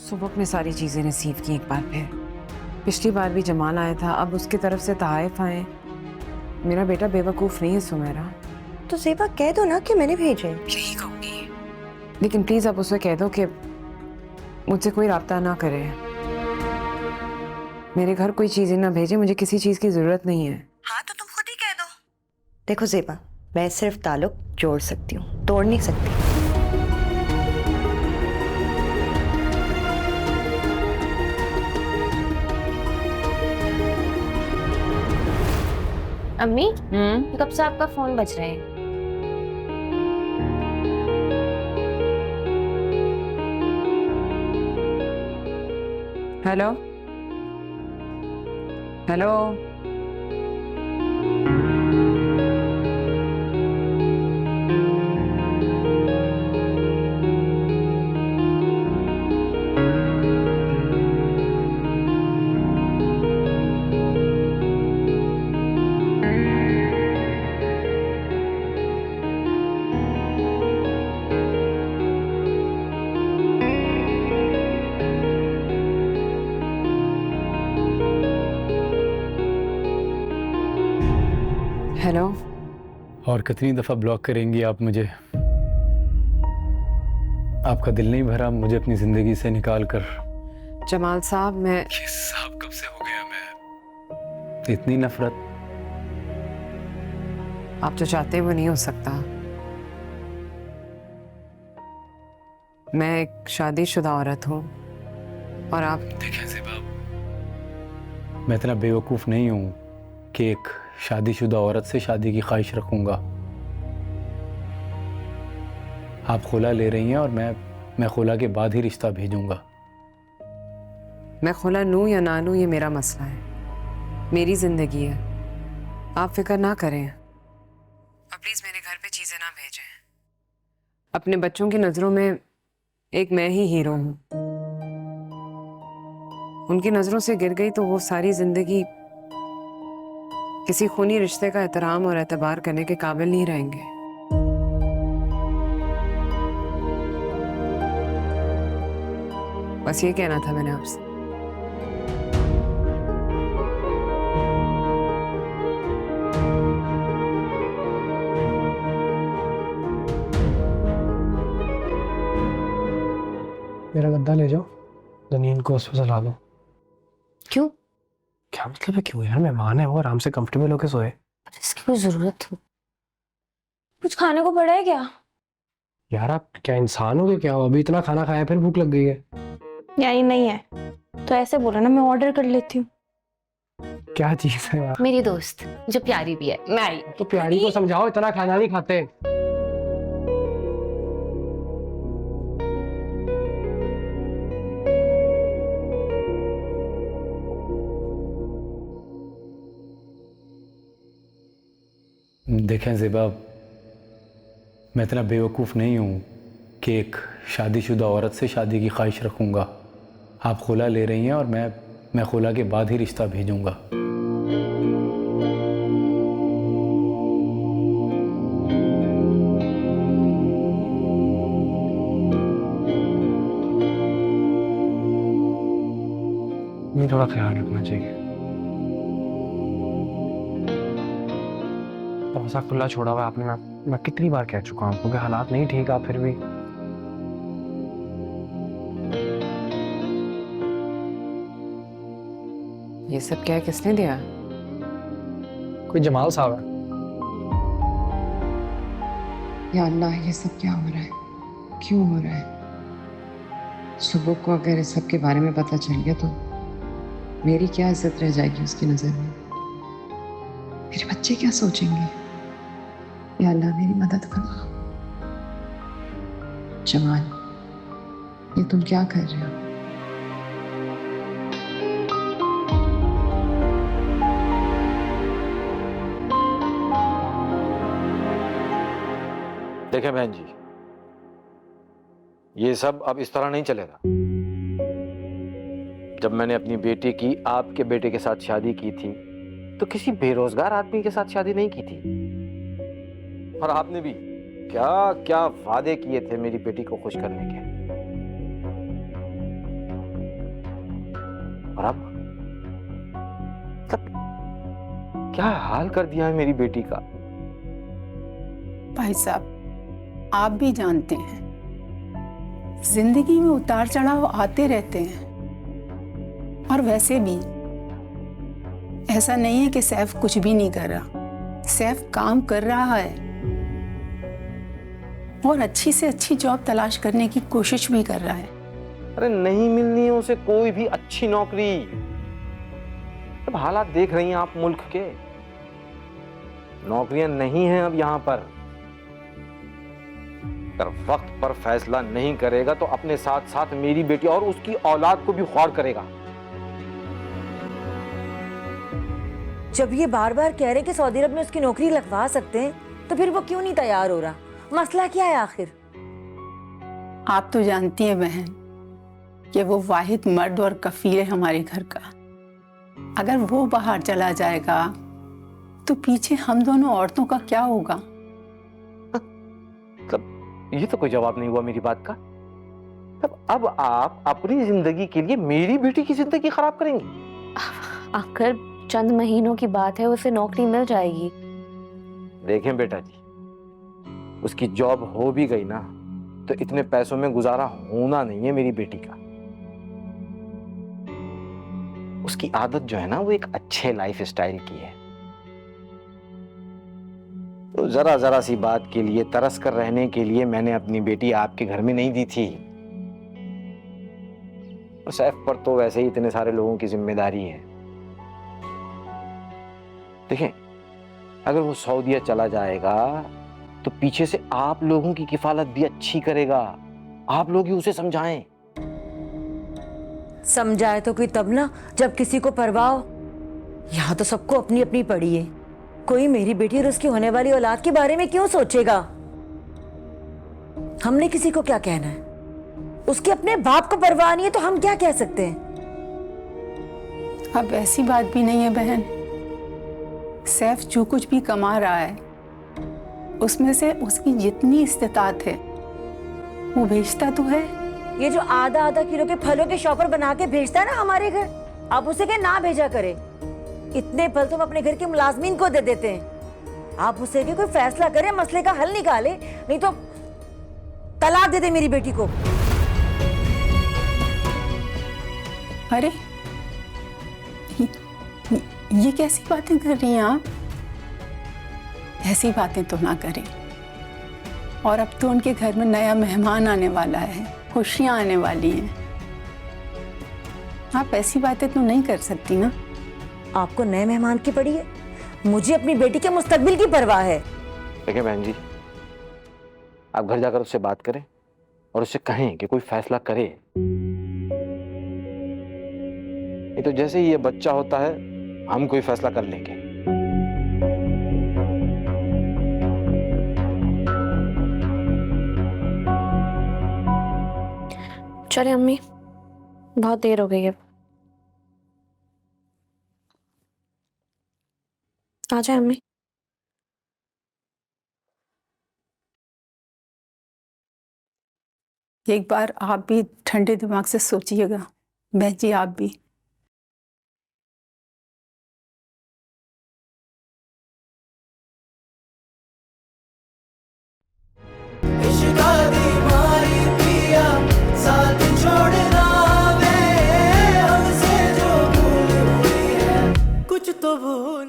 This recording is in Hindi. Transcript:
सुबह में सारी चीजें रिसीव की एक बार फिर। पिछली बार भी जमाल आया था, अब उसकी तरफ से तहाइफ आए। मेरा बेटा बेवकूफ नहीं है सुमेरा। तो ज़ेबा कह दो ना कि मैंने भेजे। यही कहूंगी, लेकिन प्लीज आप उसे कह दो कि मुझसे कोई राब्ता ना करे, मेरे घर कोई चीजें ना भेजे, मुझे किसी चीज की जरूरत नहीं है। हाँ तो तुम खुद ही कह दो। देखो ज़ेबा, मैं सिर्फ ताल्लुक जोड़ सकती हूँ, तोड़ नहीं सकती। अम्मी, कब से आपका फोन बज रहा है? Hello hello. हेलो। और कितनी दफ़ा ब्लॉक करेंगी आप मुझे? आपका दिल नहीं भरा मुझे अपनी ज़िंदगी से निकाल कर? जमाल साहब, मैं ये साहब कब से हो गया मैं? इतनी नफरत? आप जो चाहते हैं वो नहीं हो सकता। मैं एक शादीशुदा औरत हूँ और आप देखें ज़ेबा, मैं इतना बेवकूफ़ नहीं हूँ कि एक शादीशुदा औरत से शादी की ख्वाहिश रखूँगा। आप खुला ले रही हैं और मैं खुला के बाद ही रिश्ता भेजूँगा। मैं खुला लूँ या ना लूँ ये मेरा मसला है, मेरी जिंदगी है, आप फिक्र ना करें। अब प्लीज मेरे घर पे चीजें ना भेजें। अपने बच्चों की नजरों में एक मैं ही हीरो हूँ, उनकी नजरों से गिर गई तो वो सारी जिंदगी किसी खूनी रिश्ते का एहतराम और एतबार करने के काबिल नहीं रहेंगे। बस ये कहना था मैंने आपसे। मेरा गद्दा ले जाओ, दनीन को उस पर सुला दो। क्यों? क्या मतलब है क्यों यार, मेहमान है वो, आराम से कंफर्टेबल होके सोए। इसकी कोई जरूरत हो? कुछ खाने को पड़ा है क्या? यार आप क्या इंसान हो क्या, अभी इतना खाना खाया फिर भूख लग गई है? यानी नहीं है तो ऐसे बोलो ना, मैं ऑर्डर कर लेती हूँ। क्या चीज है यार? मेरी दोस्त जो प्यारी भी है, मैं आई। तो प्यारी को समझाओ, इतना खाना नहीं खाते। देखें ज़ेबा, मैं इतना बेवकूफ़ नहीं हूँ कि एक शादीशुदा औरत से शादी की ख्वाहिश रखूँगा। आप खुला ले रही हैं और मैं खुला के बाद ही रिश्ता भेजूँगा। ये थोड़ा ख्याल रखना चाहिए। दरवाजा खुला छोड़ा हुआ है आपने, मैं कितनी बार कह चुका हूँ क्योंकि हालात नहीं ठीक, आप फिर भी। ये सब क्या है, किसने दिया? कोई जमाल साहब है। या अल्लाह, ये सब क्या हो रहा है, क्यों हो रहा है? सुबह को अगर इस सब के बारे में पता चल गया तो मेरी क्या इज्जत रह जाएगी उसकी नजर में? मेरे बच्चे क्या सोचेंगे? या अल्लाह मेरी मदद करो। जमाल, ये तुम क्या कर रहे हो? देखें बहन जी, ये सब अब इस तरह नहीं चलेगा। जब मैंने अपनी बेटी की आपके बेटे के साथ शादी की थी तो किसी बेरोजगार आदमी के साथ शादी नहीं की थी। और आपने भी क्या क्या वादे किए थे मेरी बेटी को खुश करने के। और अब मतलब क्या हाल कर दिया है मेरी बेटी का। भाई साहब, आप भी जानते हैं जिंदगी में उतार चढ़ाव आते रहते हैं। और वैसे भी ऐसा नहीं है कि सैफ कुछ भी नहीं कर रहा। सैफ काम कर रहा है और अच्छी से अच्छी जॉब तलाश करने की कोशिश भी कर रहा है। अरे नहीं मिलनी है उसे कोई भी अच्छी नौकरी। अब हालात देख रही हैं आप मुल्क के, नौकरियां नहीं हैं अब यहां पर। अगर वक्त पर फैसला नहीं करेगा तो अपने साथ साथ मेरी बेटी और उसकी औलाद को भी ख्वार करेगा। जब ये बार बार कह रहे कि सऊदी अरब में उसकी नौकरी लगवा सकते हैं तो फिर वो क्यों नहीं तैयार हो रहा? मसला क्या है आखिर? आप तो जानती हैं बहन कि वो वाहिद मर्द और कफील है हमारे घर का। अगर वो बाहर चला जाएगा तो पीछे हम दोनों औरतों का क्या होगा? मतलब ये तो कोई जवाब नहीं हुआ मेरी बात का। तब अब आप अपनी जिंदगी के लिए मेरी बेटी की जिंदगी खराब करेंगी? आखिर चंद महीनों की बात है, उसे नौकरी मिल जाएगी। देखें बेटा जी, उसकी जॉब हो भी गई ना तो इतने पैसों में गुजारा होना नहीं है मेरी बेटी का। उसकी आदत जो है ना वो एक अच्छे लाइफ स्टाइल की है। तो जरा जरा सी बात के लिए तरस कर रहने के लिए मैंने अपनी बेटी आपके घर में नहीं दी थी। और सैफ पर तो वैसे ही इतने सारे लोगों की जिम्मेदारी है। देखें, अगर वो सऊदीया चला जाएगा तो पीछे से आप लोगों की किफालत भी अच्छी करेगा। आप लोग ही उसे समझाएं। समझाए तो कोई तब ना जब किसी को परवाह हो। यहाँ तो सबको अपनी अपनी पड़ी है। कोई मेरी बेटी और उसकी होने वाली औलाद के बारे में क्यों सोचेगा? हमने किसी को क्या कहना है? उसके अपने बाप को परवाह नहीं है तो हम क्या कह सकते हैं? अब ऐसी बात भी नहीं है बहन। सैफ जो कुछ भी कमा रहा है उसमें से उसकी जितनी इस्तेतात है वो भेजता तो है। ये जो आधा आधा किलो के फलों के शॉपर बना के भेजता है ना हमारे घर, आप उसे क्या ना भेजा करे। इतने फल तुम अपने घर के मुलाजमीन को दे देते हैं। आप उसे भी कोई फैसला करे, मसले का हल निकाले, नहीं तो तलाक दे दे मेरी बेटी को। अरे ये कैसी बातें कर रही हैं आप? ऐसी बातें तो ना करें। और अब तो उनके घर में नया मेहमान आने वाला है, खुशियां आने वाली हैं। आप ऐसी बातें तो नहीं कर सकती ना। आपको नए मेहमान की पड़ी है, मुझे अपनी बेटी के मुस्तकबिल की परवाह है। देखिए बहन जी, आप घर जाकर उससे बात करें और उससे कहें कि कोई फैसला करे। ये तो जैसे ही ये बच्चा होता है हम कोई फैसला कर लेंगे। चले अम्मी, बहुत देर हो गई है। आ जाए अम्मी। एक बार आप भी ठंडे दिमाग से सोचिएगा। बहन जी आप भी। कुछ तो भूल